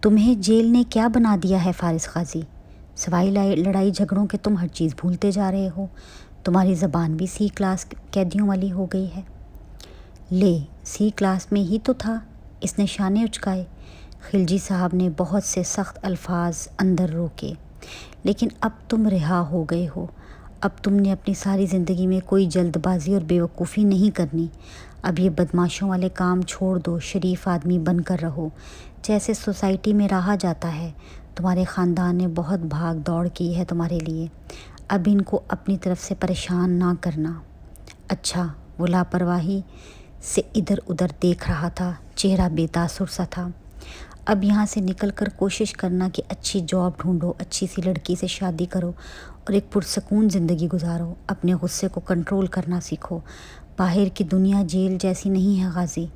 تمہیں جیل نے کیا بنا دیا ہے فارس غازی؟ سوائے لڑائی جھگڑوں کے تم ہر چیز بھولتے جا رہے ہو۔ تمہاری زبان بھی سی کلاس قیدیوں والی ہو گئی ہے۔ لے، سی کلاس میں ہی تو تھا۔ اس نے شانے اچکائے۔ خلجی صاحب نے بہت سے سخت الفاظ اندر روکے۔ لیکن اب تم رہا ہو گئے ہو۔ اب تم نے اپنی ساری زندگی میں کوئی جلد بازی اور بیوقوفی نہیں کرنی۔ اب یہ بدماشوں والے کام چھوڑ دو، شریف آدمی بن کر رہو جیسے سوسائٹی میں رہا جاتا ہے۔ تمہارے خاندان نے بہت بھاگ دوڑ کی ہے تمہارے لیے، اب ان کو اپنی طرف سے پریشان نہ کرنا۔ اچھا، وہ لاپرواہی سے ادھر ادھر دیکھ رہا تھا، چہرہ بے تاثر سا تھا۔ اب یہاں سے نکل کر کوشش کرنا کہ اچھی جاب ڈھونڈو، اچھی سی لڑکی سے شادی کرو اور ایک پرسکون زندگی گزارو۔ اپنے غصے کو کنٹرول کرنا سیکھو۔ باہر کی دنیا جیل جیسی نہیں ہے غازی،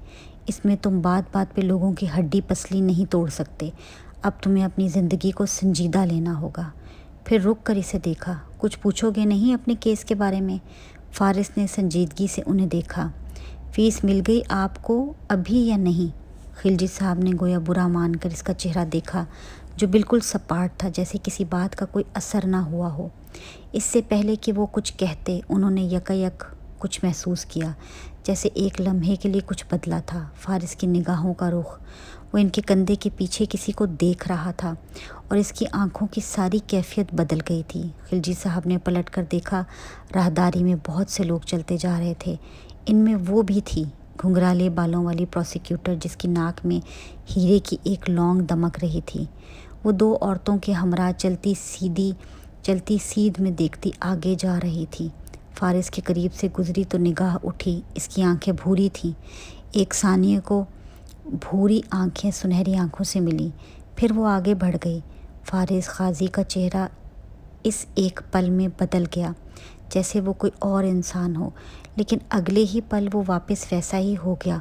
اس میں تم بات بات پہ لوگوں کی ہڈی پسلی نہیں توڑ سکتے۔ اب تمہیں اپنی زندگی کو سنجیدہ لینا ہوگا۔ پھر رک کر اسے دیکھا۔ کچھ پوچھو گے نہیں اپنے کیس کے بارے میں؟ فارس نے سنجیدگی سے انہیں دیکھا۔ فیس مل گئی آپ کو ابھی یا نہیں؟ خلجی صاحب نے گویا برا مان کر اس کا چہرہ دیکھا جو بالکل سپاٹ تھا، جیسے کسی بات کا کوئی اثر نہ ہوا ہو۔ اس سے پہلے کہ وہ کچھ کہتے، انہوں نے یکایک کچھ محسوس کیا، جیسے ایک لمحے کے لیے کچھ بدلا تھا فارس کی نگاہوں کا رخ۔ وہ ان کے کندھے کے پیچھے کسی کو دیکھ رہا تھا اور اس کی آنکھوں کی ساری کیفیت بدل گئی تھی۔ خلجی صاحب نے پلٹ کر دیکھا، راہداری میں بہت سے لوگ چلتے جا رہے تھے۔ ان میں وہ بھی تھی، گھنگرالے بالوں والی پروسیکیوٹر جس کی ناک میں ہیرے کی ایک لونگ دمک رہی تھی۔ وہ دو عورتوں کے ہمراہ چلتی سیدھ میں دیکھتی آگے جا رہی تھی۔ فارس کے قریب سے گزری تو نگاہ اٹھی، اس کی آنکھیں بھوری تھیں۔ ایک ثانیے کو بھوری آنکھیں سنہری آنکھوں سے ملی، پھر وہ آگے بڑھ گئی۔ فارس غازی کا چہرہ اس ایک پل میں بدل گیا، جیسے وہ کوئی اور انسان ہو، لیکن اگلے ہی پل وہ واپس ویسا ہی ہو گیا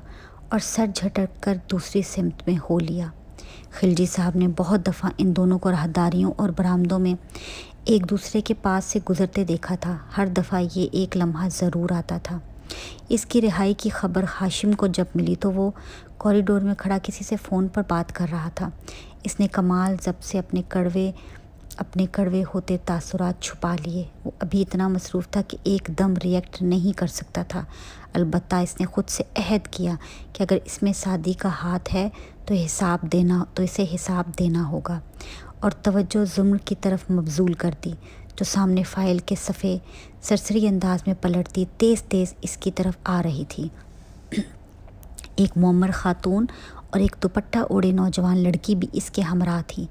اور سر جھٹک کر دوسری سمت میں ہو لیا۔ خلجی صاحب نے بہت دفعہ ان دونوں کو راہداریوں اور برآمدوں میں ایک دوسرے کے پاس سے گزرتے دیکھا تھا۔ ہر دفعہ یہ ایک لمحہ ضرور آتا تھا۔ اس کی رہائی کی خبر ہاشم کو جب ملی تو وہ کوریڈور میں کھڑا کسی سے فون پر بات کر رہا تھا۔ اس نے کمال ضبط سے اپنے کڑوے ہوتے تاثرات چھپا لیے۔ وہ ابھی اتنا مصروف تھا کہ ایک دم ریئیکٹ نہیں کر سکتا تھا۔ البتہ اس نے خود سے عہد کیا کہ اگر اس میں سعدی کا ہاتھ ہے تو اسے حساب دینا ہوگا، اور توجہ زمر کی طرف مبذول کر دی، جو سامنے فائل کے صفحے سرسری انداز میں پلٹتی تیز تیز اس کی طرف آ رہی تھی۔ ایک معمر خاتون اور ایک دوپٹہ اوڑھے نوجوان لڑکی بھی اس کے ہمراہ تھی۔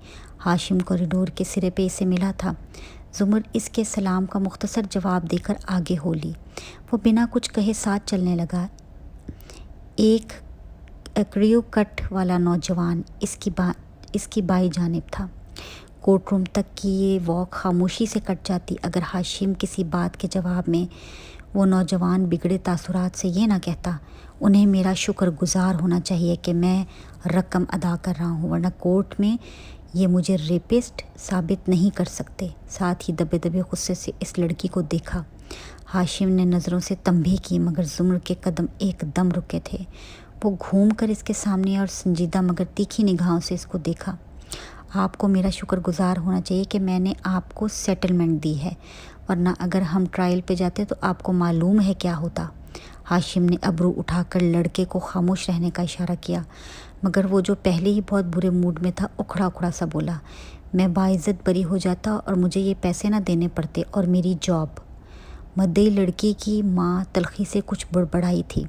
ہاشم کوریڈور کے سرے پہ اسے ملا تھا۔ زمر اس کے سلام کا مختصر جواب دے کر آگے ہو لی۔ وہ بنا کچھ کہے ساتھ چلنے لگا۔ ایک کریو کٹ والا نوجوان اس کی بائیں جانب تھا۔ کورٹ روم تک کی یہ واک خاموشی سے کٹ جاتی اگر ہاشم کسی بات کے جواب میں وہ نوجوان بگڑے تاثرات سے یہ نہ کہتا، انہیں میرا شکر گزار ہونا چاہیے کہ میں رقم ادا کر رہا ہوں، ورنہ کورٹ میں یہ مجھے ریپسٹ ثابت نہیں کر سکتے۔ ساتھ ہی دبے دبے غصے سے اس لڑکی کو دیکھا۔ ہاشم نے نظروں سے تنبیہ کی، مگر زمر کے قدم ایک دم رکے تھے۔ وہ گھوم کر اس کے سامنے اور سنجیدہ مگر تیکھی نگاہوں سے اس کو دیکھا۔ آپ کو میرا شکر گزار ہونا چاہیے کہ میں نے آپ کو سیٹلمنٹ دی ہے، ورنہ اگر ہم ٹرائل پہ جاتے تو آپ کو معلوم ہے کیا ہوتا۔ ہاشم نے ابرو اٹھا کر لڑکے کو خاموش رہنے کا اشارہ کیا، مگر وہ جو پہلے ہی بہت برے موڈ میں تھا اکھڑا اکھڑا سا بولا، میں باعزت بری ہو جاتا اور مجھے یہ پیسے نہ دینے پڑتے اور میری جاب۔ مدعی لڑکی کی ماں تلخی سے کچھ بڑبڑائی تھی۔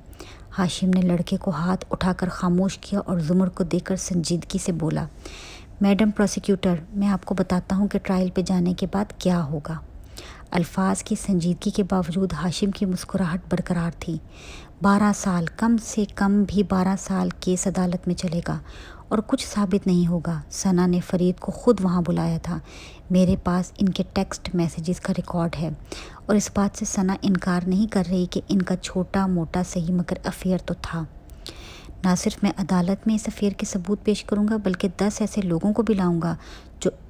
ہاشم نے لڑکے کو ہاتھ اٹھا کر خاموش کیا اور زمر کو دیکھ کر سنجیدگی سے بولا، میڈم پروسیکیوٹر، میں آپ کو بتاتا ہوں کہ ٹرائل پہ جانے کے بعد کیا ہوگا۔ الفاظ کی سنجیدگی کے باوجود ہاشم کی مسکراہٹ برقرار تھی۔ 12 سال، کم سے کم بھی 12 سال کیس عدالت میں چلے گا اور کچھ ثابت نہیں ہوگا۔ ثنا نے فرید کو خود وہاں بلایا تھا۔ میرے پاس ان کے ٹیکسٹ میسیجز کا ریکارڈ ہے، اور اس بات سے ثنا انکار نہیں کر رہی کہ ان کا چھوٹا موٹا صحیح مگر افیئر تو تھا۔ نہ صرف میں عدالت میں اس افیئر کے ثبوت پیش کروں گا، بلکہ 10 ایسے لوگوں کو بھی لاؤں گا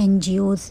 NGOs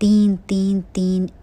3 3 3